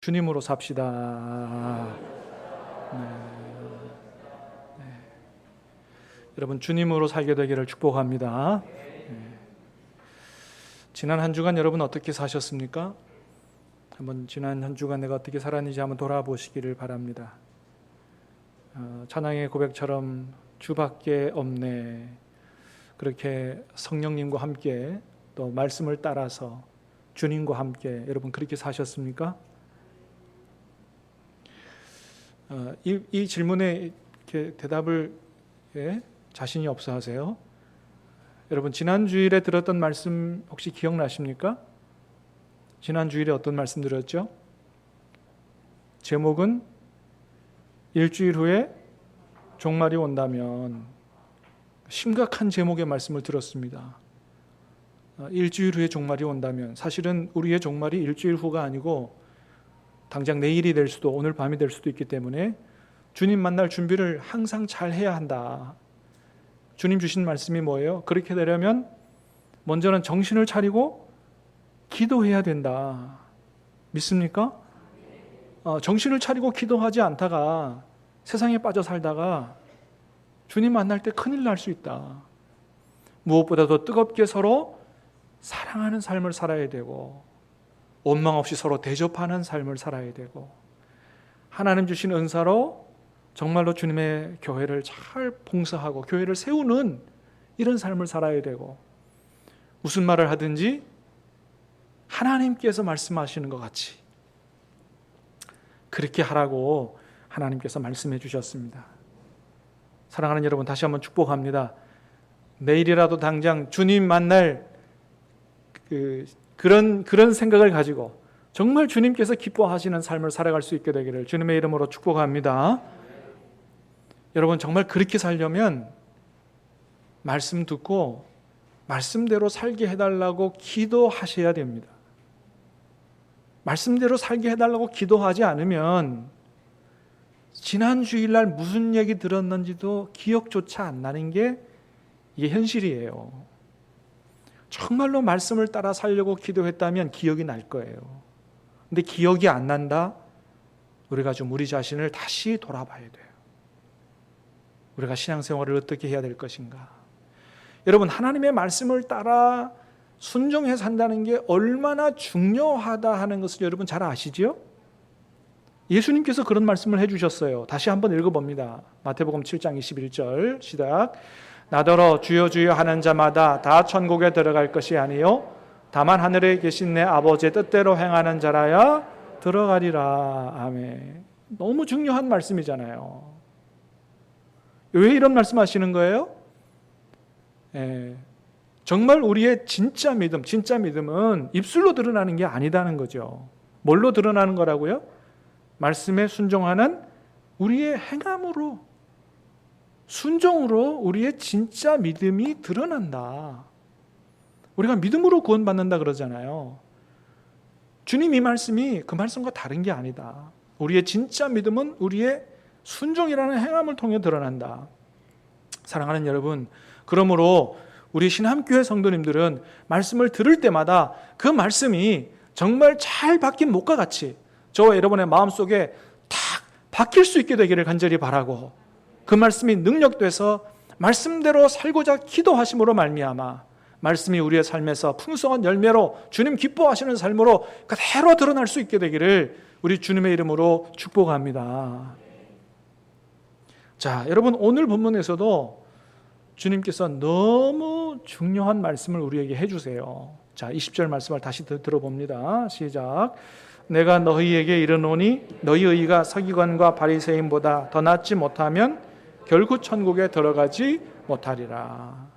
주님으로 삽시다. 네. 네. 여러분, 주님으로 살게 되기를 축복합니다. 네. 지난 한 주간 여러분 어떻게 사셨습니까? 한번 지난 한 주간 내가 어떻게 살았는지 한번 돌아보시기를 바랍니다. 찬양의 고백처럼 주밖에 없네, 그렇게 성령님과 함께 또 말씀을 따라서 주님과 함께 여러분 그렇게 사셨습니까? 이 질문에 이렇게 대답을 자신이 없어 하세요. 여러분, 지난 주일에 들었던 말씀 혹시 기억나십니까? 지난 주일에 어떤 말씀 들었죠? 제목은 일주일 후에 종말이 온다면, 심각한 제목의 말씀을 들었습니다. 일주일 후에 종말이 온다면, 사실은 우리의 종말이 일주일 후가 아니고 당장 내일이 될 수도, 오늘 밤이 될 수도 있기 때문에 주님 만날 준비를 항상 잘 해야 한다. 주님 주신 말씀이 뭐예요? 그렇게 되려면 먼저는 정신을 차리고 기도해야 된다. 믿습니까? 정신을 차리고 기도하지 않다가 세상에 빠져 살다가 주님 만날 때 큰일 날 수 있다. 무엇보다도 뜨겁게 서로 사랑하는 삶을 살아야 되고, 원망 없이 서로 대접하는 삶을 살아야 되고, 하나님 주신 은사로 정말로 주님의 교회를 잘 봉사하고 교회를 세우는 이런 삶을 살아야 되고, 무슨 말을 하든지 하나님께서 말씀하시는 것 같이 그렇게 하라고 하나님께서 말씀해 주셨습니다. 사랑하는 여러분, 다시 한번 축복합니다. 내일이라도 당장 주님 만날 그런 생각을 가지고 정말 주님께서 기뻐하시는 삶을 살아갈 수 있게 되기를 주님의 이름으로 축복합니다. 여러분, 정말 그렇게 살려면 말씀 듣고 말씀대로 살게 해달라고 기도하셔야 됩니다. 말씀대로 살게 해달라고 기도하지 않으면 지난 주일날 무슨 얘기 들었는지도 기억조차 안 나는 게 이게 현실이에요. 정말로 말씀을 따라 살려고 기도했다면 기억이 날 거예요. 근데 기억이 안 난다? 우리가 좀 우리 자신을 다시 돌아봐야 돼요. 우리가 신앙생활을 어떻게 해야 될 것인가? 여러분, 하나님의 말씀을 따라 순종해 산다는 게 얼마나 중요하다 하는 것을 여러분 잘 아시죠? 예수님께서 그런 말씀을 해주셨어요. 다시 한번 읽어봅니다. 마태복음 7장 21절 시작. 나더러 주여 주여 하는 자마다 다 천국에 들어갈 것이 아니요 다만 하늘에 계신 내 아버지의 뜻대로 행하는 자라야 들어가리라. 아멘. 너무 중요한 말씀이잖아요. 왜 이런 말씀하시는 거예요? 정말 우리의 진짜 믿음은 입술로 드러나는 게 아니다는 거죠. 뭘로 드러나는 거라고요? 말씀에 순종하는 우리의 행함으로, 순종으로 우리의 진짜 믿음이 드러난다. 우리가 믿음으로 구원받는다 그러잖아요. 주님 이 말씀이 그 말씀과 다른 게 아니다. 우리의 진짜 믿음은 우리의 순종이라는 행함을 통해 드러난다. 사랑하는 여러분, 그러므로 우리 신함교회 성도님들은 말씀을 들을 때마다 그 말씀이 정말 잘 박힌 목과 같이 저와 여러분의 마음속에 탁 박힐 수 있게 되기를 간절히 바라고, 그 말씀이 능력돼서 말씀대로 살고자 기도하심으로 말미암아 말씀이 우리의 삶에서 풍성한 열매로 주님 기뻐하시는 삶으로 그대로 드러날 수 있게 되기를 우리 주님의 이름으로 축복합니다. 자, 여러분, 오늘 본문에서도 주님께서 너무 중요한 말씀을 우리에게 해주세요. 자, 20절 말씀을 다시 들어봅니다. 시작. 내가 너희에게 이르노니 너희 의가 서기관과 바리새인보다 더 낫지 못하면 결국 천국에 들어가지 못하리라.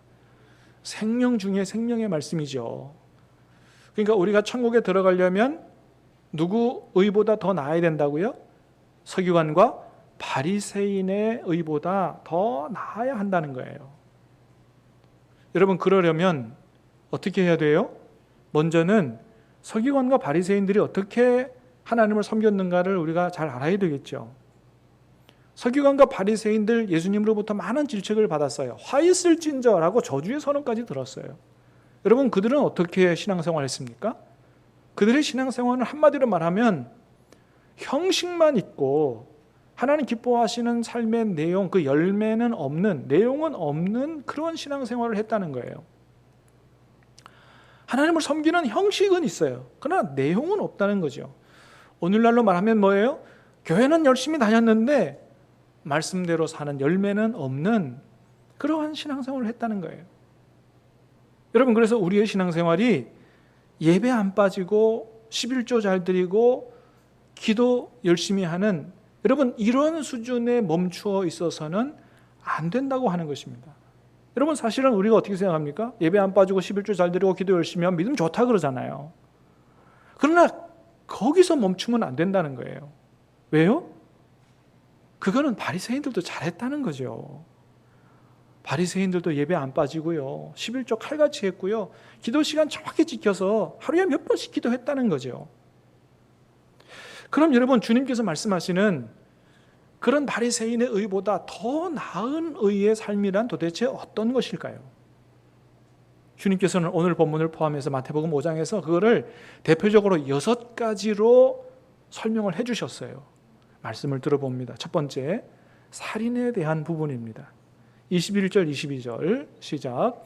생명 중에 생명의 말씀이죠. 그러니까 우리가 천국에 들어가려면 누구 의보다 더 나아야 된다고요? 서기관과 바리새인의 의보다 더 나아야 한다는 거예요. 여러분, 그러려면 어떻게 해야 돼요? 먼저는 서기관과 바리새인들이 어떻게 하나님을 섬겼는가를 우리가 잘 알아야 되겠죠. 서기관과 바리새인들 예수님으로부터 많은 질책을 받았어요. 화 있을진저라고 저주의 선언까지 들었어요. 여러분, 그들은 어떻게 신앙생활을 했습니까? 그들의 신앙생활은 한마디로 말하면 형식만 있고 하나님 기뻐하시는 삶의 내용, 그 열매는 없는, 내용은 없는 그런 신앙생활을 했다는 거예요. 하나님을 섬기는 형식은 있어요. 그러나 내용은 없다는 거죠. 오늘날로 말하면 뭐예요? 교회는 열심히 다녔는데 말씀대로 사는 열매는 없는 그러한 신앙생활을 했다는 거예요. 여러분, 그래서 우리의 신앙생활이 예배 안 빠지고 11조 잘 드리고 기도 열심히 하는, 여러분, 이런 수준에 멈추어 있어서는 안 된다고 하는 것입니다. 여러분, 사실은 우리가 어떻게 생각합니까? 예배 안 빠지고 11조 잘 드리고 기도 열심히 하면 믿음 좋다 그러잖아요. 그러나 거기서 멈추면 안 된다는 거예요. 왜요? 그거는 바리새인들도 잘했다는 거죠. 바리새인들도 예배 안 빠지고요, 11조 칼같이 했고요, 기도 시간 정확히 지켜서 하루에 몇 번씩 기도했다는 거죠. 그럼 여러분, 주님께서 말씀하시는 그런 바리새인의 의보다 더 나은 의의 삶이란 도대체 어떤 것일까요? 주님께서는 오늘 본문을 포함해서 마태복음 5장에서 그거를 대표적으로 6가지로 설명을 해주셨어요. 말씀을 들어봅니다. 첫 번째, 살인에 대한 부분입니다. 21절 22절 시작.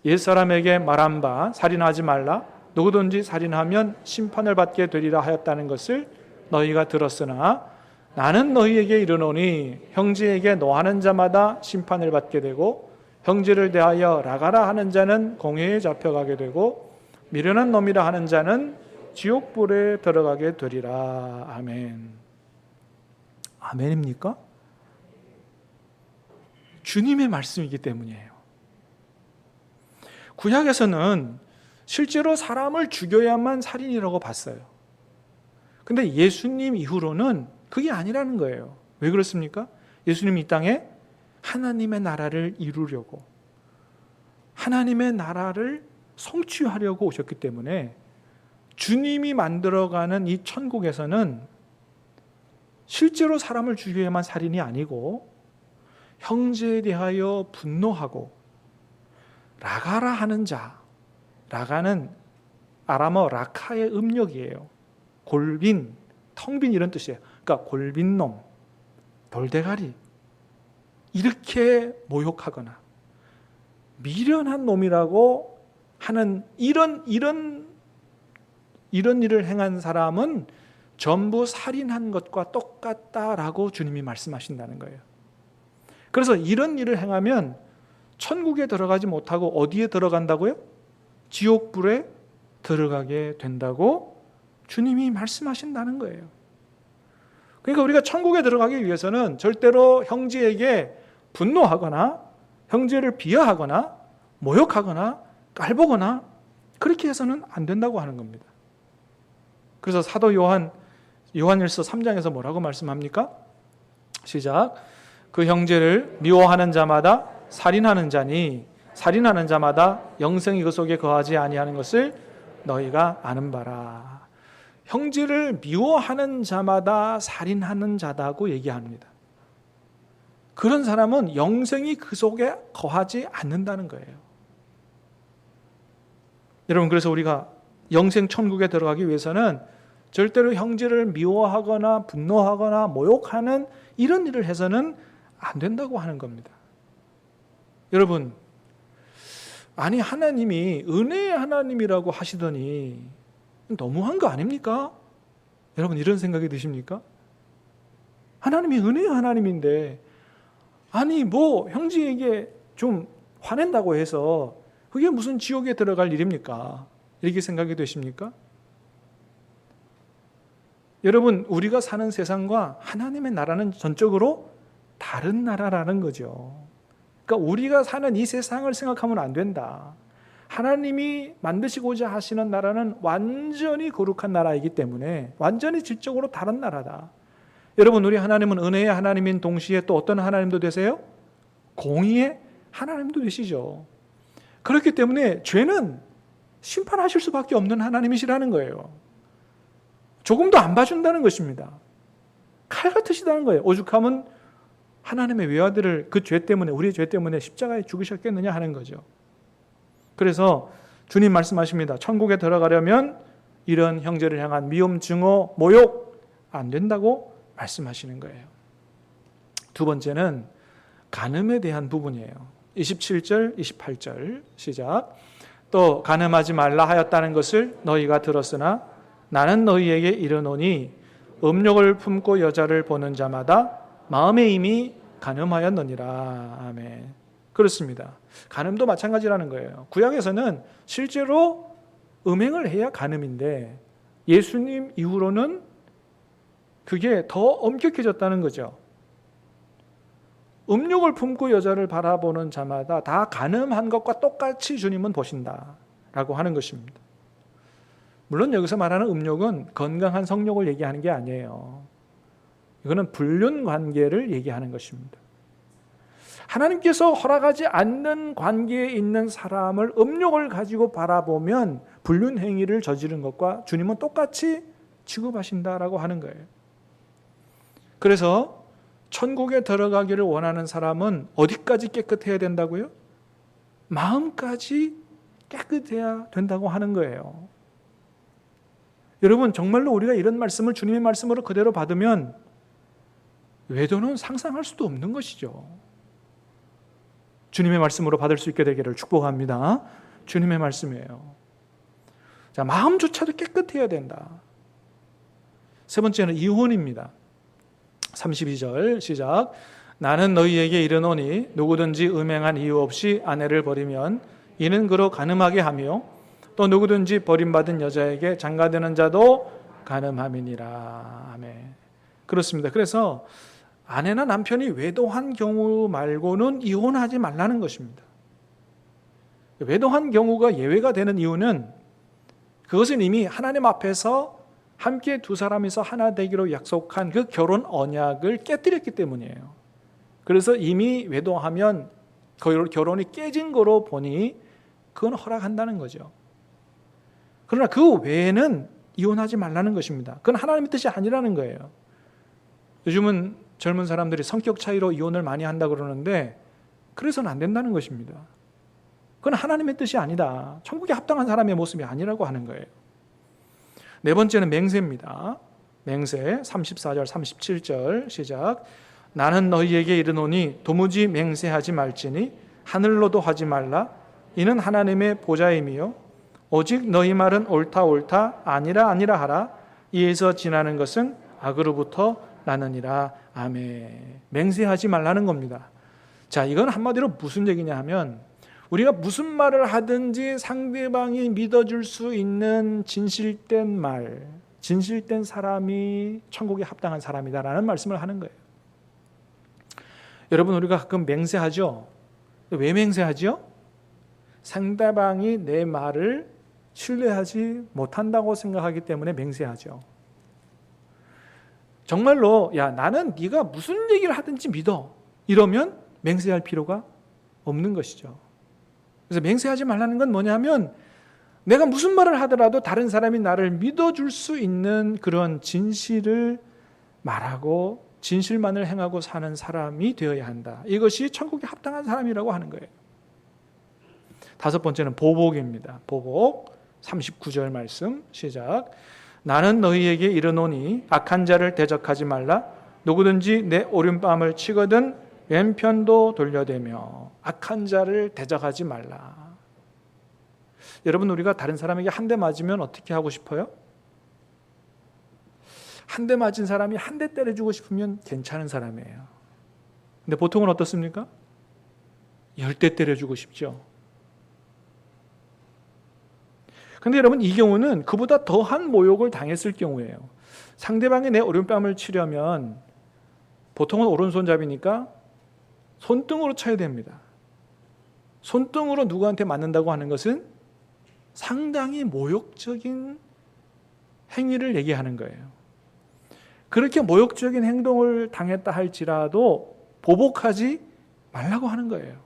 옛사람에게 말한 바 살인하지 말라, 누구든지 살인하면 심판을 받게 되리라 하였다는 것을 너희가 들었으나 나는 너희에게 이르노니 형제에게 노하는 자마다 심판을 받게 되고 형제를 대하여 라가라 하는 자는 공회에 잡혀가게 되고 미련한 놈이라 하는 자는 지옥불에 들어가게 되리라. 아멘. 아멘입니까? 주님의 말씀이기 때문이에요. 구약에서는 실제로 사람을 죽여야만 살인이라고 봤어요. 근데 예수님 이후로는 그게 아니라는 거예요. 왜 그렇습니까? 예수님이 이 땅에 하나님의 나라를 이루려고, 하나님의 나라를 성취하려고 오셨기 때문에 주님이 만들어가는 이 천국에서는 실제로 사람을 죽여야만 살인이 아니고 형제에 대하여 분노하고 라가라 하는 자, 라가는 아람어 라카의 음력이에요. 골빈, 텅빈 이런 뜻이에요. 그러니까 골빈놈, 돌대가리, 이렇게 모욕하거나 미련한 놈이라고 하는 이런 일을 행한 사람은 전부 살인한 것과 똑같다라고 주님이 말씀하신다는 거예요. 그래서 이런 일을 행하면 천국에 들어가지 못하고 어디에 들어간다고요? 지옥불에 들어가게 된다고 주님이 말씀하신다는 거예요. 그러니까 우리가 천국에 들어가기 위해서는 절대로 형제에게 분노하거나 형제를 비하하거나 모욕하거나 깔보거나 그렇게 해서는 안 된다고 하는 겁니다. 그래서 사도 요한일서 3장에서 뭐라고 말씀합니까? 시작. 그 형제를 미워하는 자마다 살인하는 자니 살인하는 자마다 영생이 그 속에 거하지 아니하는 것을 너희가 아는 바라. 형제를 미워하는 자마다 살인하는 자다고 얘기합니다. 그런 사람은 영생이 그 속에 거하지 않는다는 거예요. 여러분, 그래서 우리가 영생 천국에 들어가기 위해서는 절대로 형제를 미워하거나 분노하거나 모욕하는 이런 일을 해서는 안 된다고 하는 겁니다. 여러분, 아니 하나님이 은혜의 하나님이라고 하시더니 너무한 거 아닙니까? 여러분, 이런 생각이 드십니까? 하나님이 은혜의 하나님인데 아니 뭐 형제에게 좀 화낸다고 해서 그게 무슨 지옥에 들어갈 일입니까? 이렇게 생각이 되십니까? 여러분, 우리가 사는 세상과 하나님의 나라는 전적으로 다른 나라라는 거죠. 그러니까 우리가 사는 이 세상을 생각하면 안 된다. 하나님이 만드시고자 하시는 나라는 완전히 거룩한 나라이기 때문에 완전히 질적으로 다른 나라다. 여러분, 우리 하나님은 은혜의 하나님인 동시에 또 어떤 하나님도 되세요? 공의의 하나님도 되시죠. 그렇기 때문에 죄는 심판하실 수밖에 없는 하나님이시라는 거예요. 조금도 안 봐준다는 것입니다. 칼 같으시다는 거예요. 오죽하면 하나님의 외아들을 그 죄 때문에, 우리의 죄 때문에 십자가에 죽으셨겠느냐 하는 거죠. 그래서 주님 말씀하십니다. 천국에 들어가려면 이런 형제를 향한 미움, 증오, 모욕, 안 된다고 말씀하시는 거예요. 두 번째는 간음에 대한 부분이에요. 27절, 28절 시작. 또 간음하지 말라 하였다는 것을 너희가 들었으나 나는 너희에게 이르노니 음욕을 품고 여자를 보는 자마다 마음에 이미 간음하였느니라. 아멘. 그렇습니다. 간음도 마찬가지라는 거예요. 구약에서는 실제로 음행을 해야 간음인데 예수님 이후로는 그게 더 엄격해졌다는 거죠. 음욕을 품고 여자를 바라보는 자마다 다 간음한 것과 똑같이 주님은 보신다라고 하는 것입니다. 물론 여기서 말하는 음욕은 건강한 성욕을 얘기하는 게 아니에요. 이거는 불륜 관계를 얘기하는 것입니다. 하나님께서 허락하지 않는 관계에 있는 사람을 음욕을 가지고 바라보면 불륜 행위를 저지른 것과 주님은 똑같이 취급하신다라고 하는 거예요. 그래서 천국에 들어가기를 원하는 사람은 어디까지 깨끗해야 된다고요? 마음까지 깨끗해야 된다고 하는 거예요. 여러분, 정말로 우리가 이런 말씀을 주님의 말씀으로 그대로 받으면 외도는 상상할 수도 없는 것이죠. 주님의 말씀으로 받을 수 있게 되기를 축복합니다. 주님의 말씀이에요. 자, 마음조차도 깨끗해야 된다. 세 번째는 이혼입니다. 32절 시작. 나는 너희에게 이르노니 누구든지 음행한 이유 없이 아내를 버리면 이는 그로 간음하게 하며 또 누구든지 버림받은 여자에게 장가드는 자도 간음함이니라. 아멘. 그렇습니다. 그래서 아내나 남편이 외도한 경우 말고는 이혼하지 말라는 것입니다. 외도한 경우가 예외가 되는 이유는 그것은 이미 하나님 앞에서 함께 두 사람이서 하나 되기로 약속한 그 결혼 언약을 깨뜨렸기 때문이에요. 그래서 이미 외도하면 결혼이 깨진 거로 보니 그건 허락한다는 거죠. 그러나 그 외에는 이혼하지 말라는 것입니다. 그건 하나님의 뜻이 아니라는 거예요. 요즘은 젊은 사람들이 성격 차이로 이혼을 많이 한다고 그러는데 그래서는 안 된다는 것입니다. 그건 하나님의 뜻이 아니다. 천국에 합당한 사람의 모습이 아니라고 하는 거예요. 네 번째는 맹세입니다. 맹세 34절 37절 시작. 나는 너희에게 이르노니 도무지 맹세하지 말지니 하늘로도 하지 말라. 이는 하나님의 보좌임이요 오직 너희 말은 옳다 옳다 아니라 아니라 하라. 이에서 지나는 것은 악으로부터 나느니라. 아멘. 맹세하지 말라는 겁니다. 자, 이건 한마디로 무슨 얘기냐 하면 우리가 무슨 말을 하든지 상대방이 믿어줄 수 있는 진실된 말, 진실된 사람이 천국에 합당한 사람이다라는 말씀을 하는 거예요. 여러분, 우리가 가끔 맹세하죠? 왜 맹세하죠? 상대방이 내 말을 신뢰하지 못한다고 생각하기 때문에 맹세하죠. 정말로 야, 나는 네가 무슨 얘기를 하든지 믿어. 이러면 맹세할 필요가 없는 것이죠. 그래서 맹세하지 말라는 건 뭐냐면 내가 무슨 말을 하더라도 다른 사람이 나를 믿어줄 수 있는 그런 진실을 말하고 진실만을 행하고 사는 사람이 되어야 한다. 이것이 천국에 합당한 사람이라고 하는 거예요. 다섯 번째는 보복입니다. 보복 39절 말씀 시작. 나는 너희에게 이르노니 악한 자를 대적하지 말라. 누구든지 내 오른뺨을 치거든 왼편도 돌려대며. 악한 자를 대적하지 말라. 여러분, 우리가 다른 사람에게 한 대 맞으면 어떻게 하고 싶어요? 한 대 맞은 사람이 한 대 때려주고 싶으면 괜찮은 사람이에요. 근데 보통은 어떻습니까? 10대 때려주고 싶죠. 근데 여러분, 이 경우는 그보다 더한 모욕을 당했을 경우예요. 상대방이 내 오른뺨을 치려면 보통은 오른손잡이니까 손등으로 쳐야 됩니다. 손등으로 누구한테 맞는다고 하는 것은 상당히 모욕적인 행위를 얘기하는 거예요. 그렇게 모욕적인 행동을 당했다 할지라도 보복하지 말라고 하는 거예요.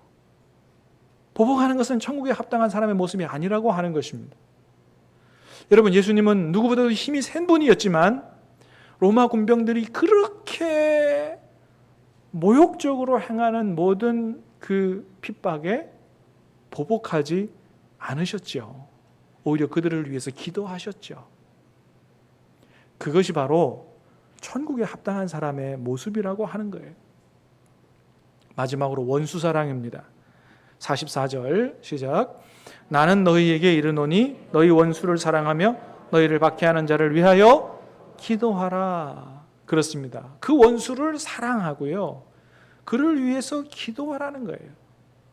보복하는 것은 천국에 합당한 사람의 모습이 아니라고 하는 것입니다. 여러분, 예수님은 누구보다도 힘이 센 분이었지만 로마 군병들이 그렇게 모욕적으로 행하는 모든 그 핍박에 보복하지 않으셨죠. 오히려 그들을 위해서 기도하셨죠. 그것이 바로 천국에 합당한 사람의 모습이라고 하는 거예요. 마지막으로 원수 사랑입니다. 44절 시작. 나는 너희에게 이르노니 너희 원수를 사랑하며 너희를 박해하는 자를 위하여 기도하라. 그렇습니다. 그 원수를 사랑하고요, 그를 위해서 기도하라는 거예요.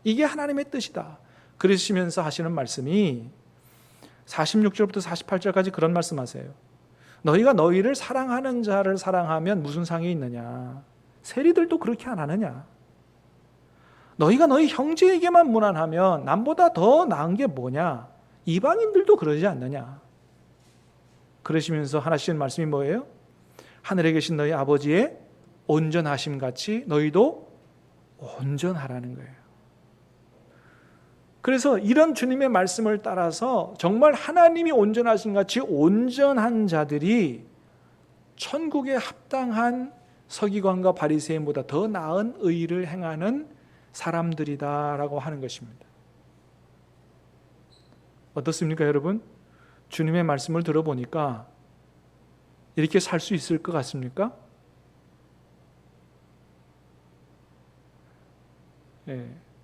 이게 하나님의 뜻이다. 그러시면서 하시는 말씀이 46절부터 48절까지 그런 말씀하세요. 너희가 너희를 사랑하는 자를 사랑하면 무슨 상이 있느냐? 세리들도 그렇게 안 하느냐? 너희가 너희 형제에게만 무난하면 남보다 더 나은 게 뭐냐? 이방인들도 그러지 않느냐? 그러시면서 하시는 말씀이 뭐예요? 하늘에 계신 너희 아버지의 온전하심 같이 너희도 온전하라는 거예요. 그래서 이런 주님의 말씀을 따라서 정말 하나님이 온전하신 같이 온전한 자들이 천국에 합당한 서기관과 바리새인보다 더 나은 의를 행하는 사람들이다라고 하는 것입니다. 어떻습니까, 여러분? 주님의 말씀을 들어보니까 이렇게 살 수 있을 것 같습니까?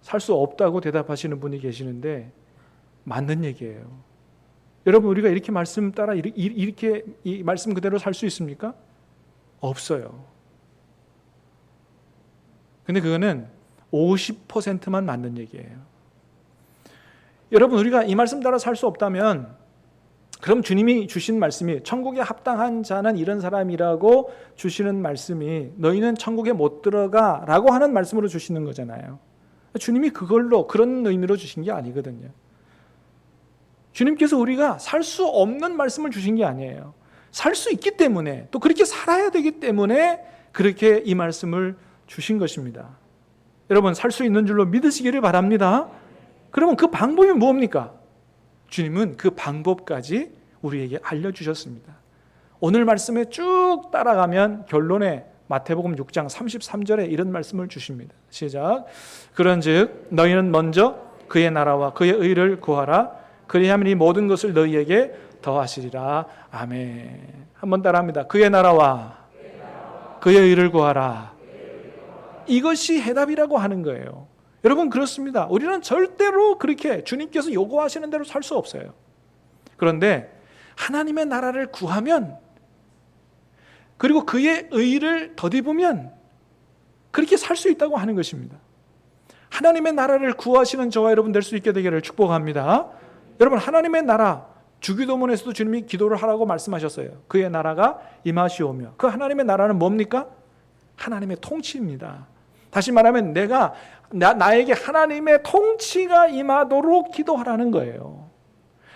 살 수 없다고 대답하시는 분이 계시는데 맞는 얘기예요. 여러분, 우리가 이렇게 말씀 따라 이렇게 이 말씀 그대로 살 수 있습니까? 없어요. 근데 그거는 50%만 맞는 얘기예요. 여러분, 우리가 이 말씀 따라 살 수 없다면 그럼 주님이 주신 말씀이 천국에 합당한 자는 이런 사람이라고 주시는 말씀이 너희는 천국에 못 들어가 라고 하는 말씀으로 주시는 거잖아요. 주님이 그걸로 그런 의미로 주신 게 아니거든요. 주님께서 우리가 살 수 없는 말씀을 주신 게 아니에요. 살 수 있기 때문에, 또 그렇게 살아야 되기 때문에 그렇게 이 말씀을 주신 것입니다. 여러분, 살 수 있는 줄로 믿으시기를 바랍니다. 그러면 그 방법이 뭡니까? 주님은 그 방법까지 우리에게 알려주셨습니다. 오늘 말씀에 쭉 따라가면 결론에 마태복음 6장 33절에 이런 말씀을 주십니다. 시작. 그런즉 너희는 먼저 그의 나라와 그의 의를 구하라. 그리하면 이 모든 것을 너희에게 더하시리라. 아멘. 한번 따라합니다. 그의 나라와 그의 의를 구하라. 이것이 해답이라고 하는 거예요. 여러분, 그렇습니다. 우리는 절대로 그렇게 주님께서 요구하시는 대로 살 수 없어요. 그런데 하나님의 나라를 구하면, 그리고 그의 의를 덧입으면 그렇게 살 수 있다고 하는 것입니다. 하나님의 나라를 구하시는 저와 여러분 될 수 있게 되기를 축복합니다. 여러분, 하나님의 나라, 주기도문에서도 주님이 기도를 하라고 말씀하셨어요. 그의 나라가 임하시오며. 그 하나님의 나라는 뭡니까? 하나님의 통치입니다. 다시 말하면 나에게 하나님의 통치가 임하도록 기도하라는 거예요.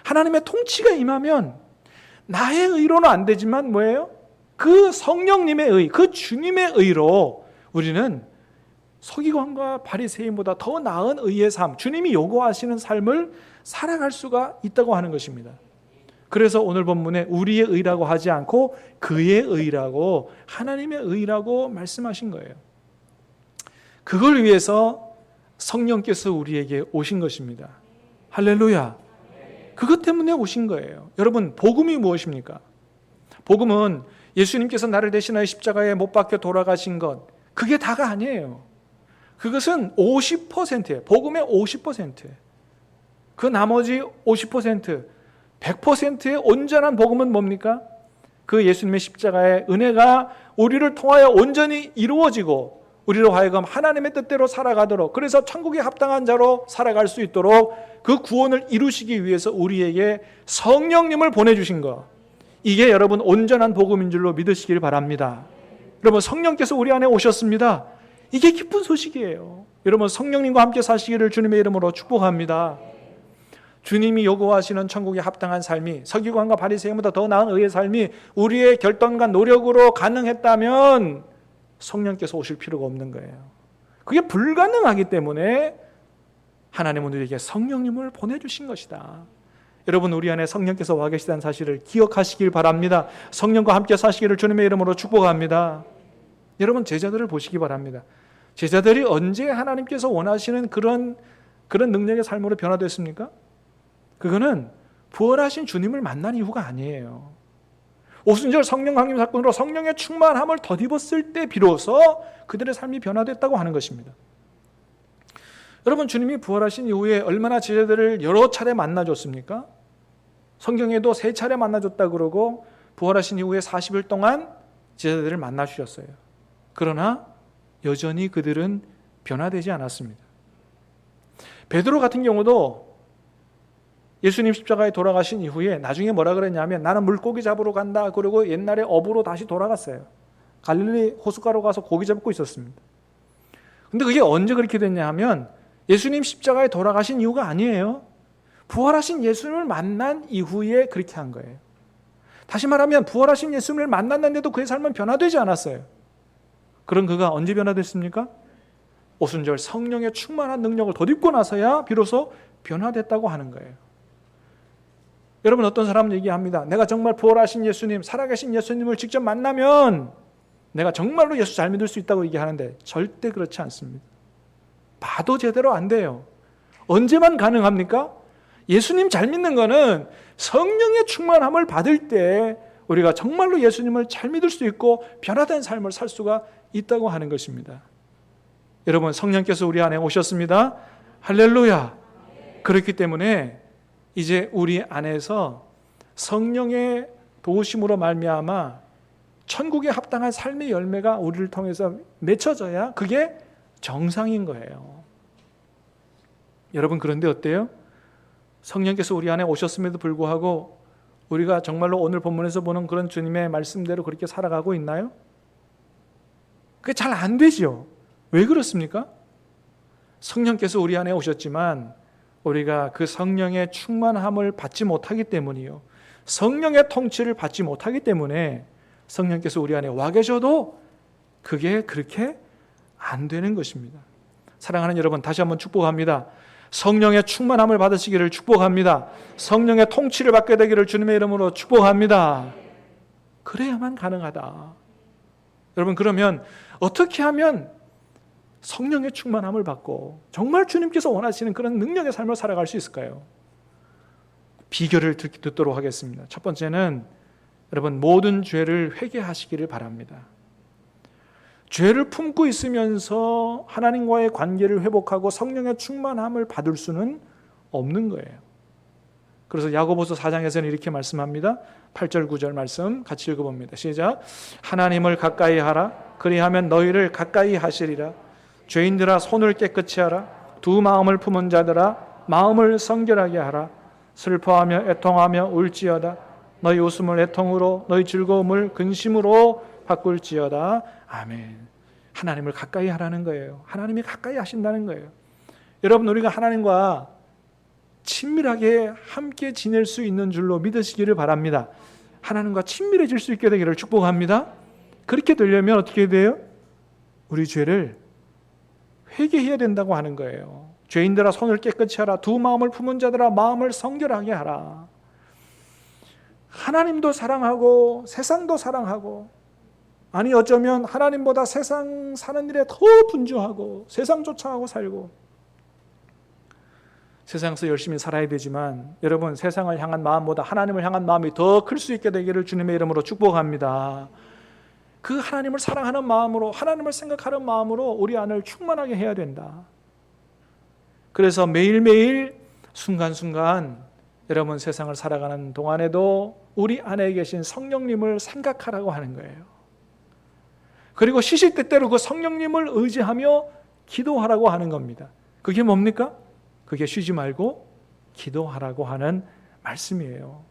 하나님의 통치가 임하면 나의 의로는 안 되지만 뭐예요? 그 성령님의 의, 그 주님의 의로 우리는 서기관과 바리새인보다 더 나은 의의 삶, 주님이 요구하시는 삶을 살아갈 수가 있다고 하는 것입니다. 그래서 오늘 본문에 우리의 의라고 하지 않고 그의 의라고, 하나님의 의라고 말씀하신 거예요. 그걸 위해서 성령께서 우리에게 오신 것입니다. 할렐루야. 그것 때문에 오신 거예요. 여러분, 복음이 무엇입니까? 복음은 예수님께서 나를 대신하여 십자가에 못 박혀 돌아가신 것, 그게 다가 아니에요. 그것은 50%예요. 복음의 50%. 그 나머지 50%, 100%의 온전한 복음은 뭡니까? 그 예수님의 십자가의 은혜가 우리를 통하여 온전히 이루어지고 우리로 하여금 하나님의 뜻대로 살아가도록, 그래서 천국에 합당한 자로 살아갈 수 있도록 그 구원을 이루시기 위해서 우리에게 성령님을 보내주신 것, 이게 여러분 온전한 복음인 줄로 믿으시길 바랍니다. 여러분, 성령께서 우리 안에 오셨습니다. 이게 기쁜 소식이에요. 여러분, 성령님과 함께 사시기를 주님의 이름으로 축복합니다. 주님이 요구하시는 천국에 합당한 삶이, 서기관과 바리새인보다 더 나은 의의 삶이 우리의 결단과 노력으로 가능했다면 성령께서 오실 필요가 없는 거예요. 그게 불가능하기 때문에 하나님은 우리에게 성령님을 보내주신 것이다. 여러분, 우리 안에 성령께서 와 계시다는 사실을 기억하시길 바랍니다. 성령과 함께 사시기를 주님의 이름으로 축복합니다. 여러분, 제자들을 보시기 바랍니다. 제자들이 언제 하나님께서 원하시는 그런 능력의 삶으로 변화됐습니까? 그거는 부활하신 주님을 만난 이후가 아니에요. 오순절 성령 강림 사건으로 성령의 충만함을 덧입었을 때 비로소 그들의 삶이 변화됐다고 하는 것입니다. 여러분, 주님이 부활하신 이후에 얼마나 제자들을 여러 차례 만나줬습니까? 성경에도 3차례 만나줬다 그러고 부활하신 이후에 40일 동안 제자들을 만나주셨어요. 그러나 여전히 그들은 변화되지 않았습니다. 베드로 같은 경우도 예수님 십자가에 돌아가신 이후에 나중에 뭐라 그랬냐면 나는 물고기 잡으러 간다 그러고 옛날에 어부로 다시 돌아갔어요. 갈릴리 호숫가로 가서 고기 잡고 있었습니다. 근데 그게 언제 그렇게 됐냐 하면 예수님 십자가에 돌아가신 이유가 아니에요. 부활하신 예수님을 만난 이후에 그렇게 한 거예요. 다시 말하면 부활하신 예수님을 만났는데도 그의 삶은 변화되지 않았어요. 그런 그가 언제 변화됐습니까? 오순절 성령의 충만한 능력을 덧입고 나서야 비로소 변화됐다고 하는 거예요. 여러분, 어떤 사람은 얘기합니다. 내가 정말 부활하신 예수님, 살아계신 예수님을 직접 만나면 내가 정말로 예수 잘 믿을 수 있다고 얘기하는데 절대 그렇지 않습니다. 봐도 제대로 안 돼요. 언제만 가능합니까? 예수님 잘 믿는 거는 성령의 충만함을 받을 때 우리가 정말로 예수님을 잘 믿을 수 있고 변화된 삶을 살 수가 있다고 하는 것입니다. 여러분, 성령께서 우리 안에 오셨습니다. 할렐루야. 그렇기 때문에 이제 우리 안에서 성령의 도우심으로 말미암아 천국에 합당한 삶의 열매가 우리를 통해서 맺혀져야 그게 정상인 거예요. 여러분, 그런데 어때요? 성령께서 우리 안에 오셨음에도 불구하고 우리가 정말로 오늘 본문에서 보는 그런 주님의 말씀대로 그렇게 살아가고 있나요? 그게 잘 안 되죠. 왜 그렇습니까? 성령께서 우리 안에 오셨지만 우리가 그 성령의 충만함을 받지 못하기 때문이요, 성령의 통치를 받지 못하기 때문에 성령께서 우리 안에 와 계셔도 그게 그렇게 안 되는 것입니다. 사랑하는 여러분, 다시 한번 축복합니다. 성령의 충만함을 받으시기를 축복합니다. 성령의 통치를 받게 되기를 주님의 이름으로 축복합니다. 그래야만 가능하다. 여러분, 그러면 어떻게 하면 성령의 충만함을 받고 정말 주님께서 원하시는 그런 능력의 삶을 살아갈 수 있을까요? 비결을 듣도록 하겠습니다. 첫 번째는 여러분, 모든 죄를 회개하시기를 바랍니다. 죄를 품고 있으면서 하나님과의 관계를 회복하고 성령의 충만함을 받을 수는 없는 거예요. 그래서 야고보서 4장에서는 이렇게 말씀합니다. 8절 9절 말씀 같이 읽어봅니다. 시작. 하나님을 가까이 하라. 그리하면 너희를 가까이 하시리라. 죄인들아, 손을 깨끗이 하라. 두 마음을 품은 자들아, 마음을 성결하게 하라. 슬퍼하며 애통하며 울지어다. 너희 웃음을 애통으로, 너희 즐거움을 근심으로 바꿀지어다. 아멘. 하나님을 가까이 하라는 거예요. 하나님이 가까이 하신다는 거예요. 여러분, 우리가 하나님과 친밀하게 함께 지낼 수 있는 줄로 믿으시기를 바랍니다. 하나님과 친밀해질 수 있게 되기를 축복합니다. 그렇게 되려면 어떻게 돼요? 우리 죄를 회개해야 된다고 하는 거예요. 죄인들아, 손을 깨끗이 하라. 두 마음을 품은 자들아, 마음을 성결하게 하라. 하나님도 사랑하고 세상도 사랑하고, 아니 어쩌면 하나님보다 세상 사는 일에 더 분주하고 세상 쫓아가고 살고, 세상에서 열심히 살아야 되지만 여러분, 세상을 향한 마음보다 하나님을 향한 마음이 더 클 수 있게 되기를 주님의 이름으로 축복합니다. 그 하나님을 사랑하는 마음으로, 하나님을 생각하는 마음으로 우리 안을 충만하게 해야 된다. 그래서 매일매일 순간순간 여러분, 세상을 살아가는 동안에도 우리 안에 계신 성령님을 생각하라고 하는 거예요. 그리고 시시때때로 그 성령님을 의지하며 기도하라고 하는 겁니다. 그게 뭡니까? 그게 쉬지 말고 기도하라고 하는 말씀이에요.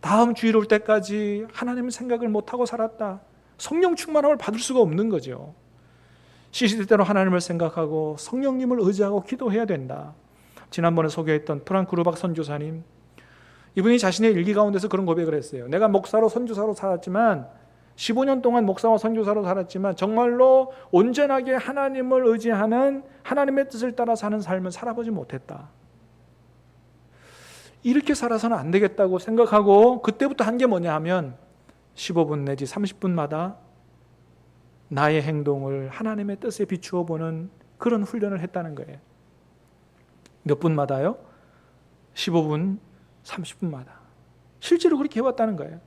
다음 주일 올 때까지 하나님 생각을 못하고 살았다. 성령 충만함을 받을 수가 없는 거죠. 시시때때로 하나님을 생각하고 성령님을 의지하고 기도해야 된다. 지난번에 소개했던 프랑크 루박 선교사님, 이분이 자신의 일기 가운데서 그런 고백을 했어요. 내가 목사로 선교사로 살았지만 15년 동안 목사와 선교사로 살았지만 정말로 온전하게 하나님을 의지하는, 하나님의 뜻을 따라 사는 삶을 살아보지 못했다. 이렇게 살아서는 안 되겠다고 생각하고 그때부터 한 게 뭐냐 하면 15분 내지 30분마다 나의 행동을 하나님의 뜻에 비추어 보는 그런 훈련을 했다는 거예요. 몇 분마다요? 15분, 30분마다. 실제로 그렇게 해왔다는 거예요.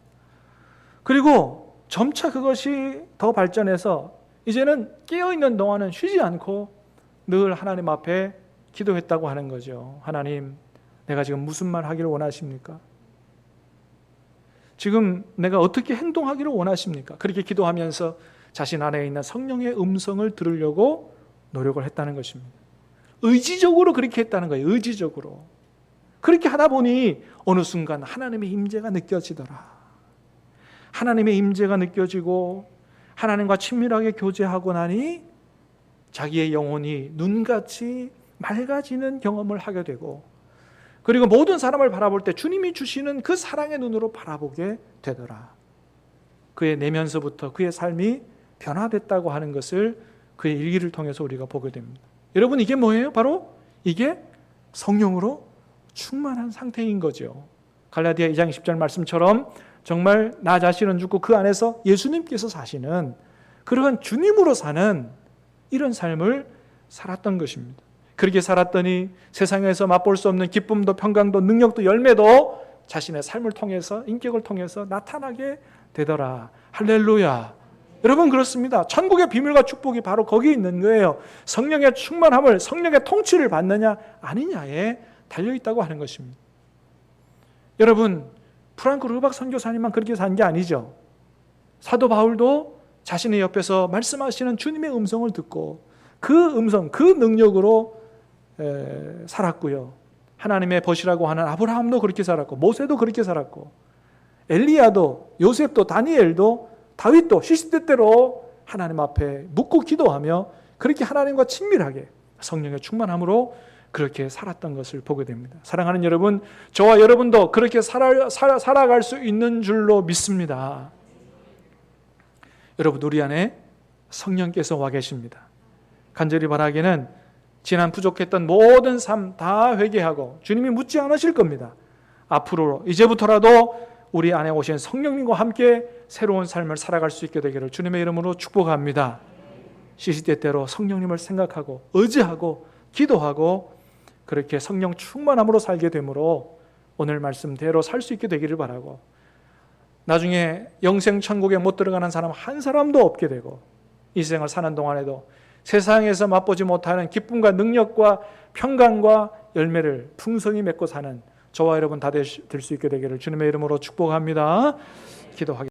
그리고 점차 그것이 더 발전해서 이제는 깨어있는 동안은 쉬지 않고 늘 하나님 앞에 기도했다고 하는 거죠. 하나님, 내가 지금 무슨 말 하기를 원하십니까? 지금 내가 어떻게 행동하기를 원하십니까? 그렇게 기도하면서 자신 안에 있는 성령의 음성을 들으려고 노력을 했다는 것입니다. 의지적으로 그렇게 했다는 거예요. 의지적으로. 그렇게 하다 보니 어느 순간 하나님의 임재가 느껴지더라. 하나님의 임재가 느껴지고 하나님과 친밀하게 교제하고 나니 자기의 영혼이 눈같이 맑아지는 경험을 하게 되고, 그리고 모든 사람을 바라볼 때 주님이 주시는 그 사랑의 눈으로 바라보게 되더라. 그의 내면서부터 그의 삶이 변화됐다고 하는 것을 그의 일기를 통해서 우리가 보게 됩니다. 여러분, 이게 뭐예요? 바로 이게 성령으로 충만한 상태인 거죠. 갈라디아 2장 10절 말씀처럼 정말 나 자신은 죽고 그 안에서 예수님께서 사시는 그러한 주님으로 사는 이런 삶을 살았던 것입니다. 그렇게 살았더니 세상에서 맛볼 수 없는 기쁨도 평강도 능력도 열매도 자신의 삶을 통해서, 인격을 통해서 나타나게 되더라. 할렐루야. 여러분, 그렇습니다. 천국의 비밀과 축복이 바로 거기에 있는 거예요. 성령의 충만함을, 성령의 통치를 받느냐 아니냐에 달려있다고 하는 것입니다. 여러분, 프랑크 르박 선교사님만 그렇게 산 게 아니죠. 사도 바울도 자신의 옆에서 말씀하시는 주님의 음성을 듣고 그 음성, 그 능력으로 살았고요. 하나님의 벗이라고 하는 아브라함도 그렇게 살았고, 모세도 그렇게 살았고, 엘리야도, 요셉도, 다니엘도, 다윗도 시시때때로 하나님 앞에 묻고 기도하며 그렇게 하나님과 친밀하게 성령의 충만함으로 그렇게 살았던 것을 보게 됩니다. 사랑하는 여러분, 저와 여러분도 그렇게 살아갈 수 있는 줄로 믿습니다. 여러분, 우리 안에 성령께서 와 계십니다. 간절히 바라기는 지난 부족했던 모든 삶 다 회개하고 주님이 묻지 않으실 겁니다. 앞으로 이제부터라도 우리 안에 오신 성령님과 함께 새로운 삶을 살아갈 수 있게 되기를 주님의 이름으로 축복합니다. 시시때때로 성령님을 생각하고 의지하고 기도하고 그렇게 성령 충만함으로 살게 되므로 오늘 말씀대로 살 수 있게 되기를 바라고, 나중에 영생 천국에 못 들어가는 사람 한 사람도 없게 되고, 이 생을 사는 동안에도 세상에서 맛보지 못하는 기쁨과 능력과 평강과 열매를 풍성히 맺고 사는 저와 여러분 다 될 수 있게 되기를 주님의 이름으로 축복합니다. 기도하겠습니다.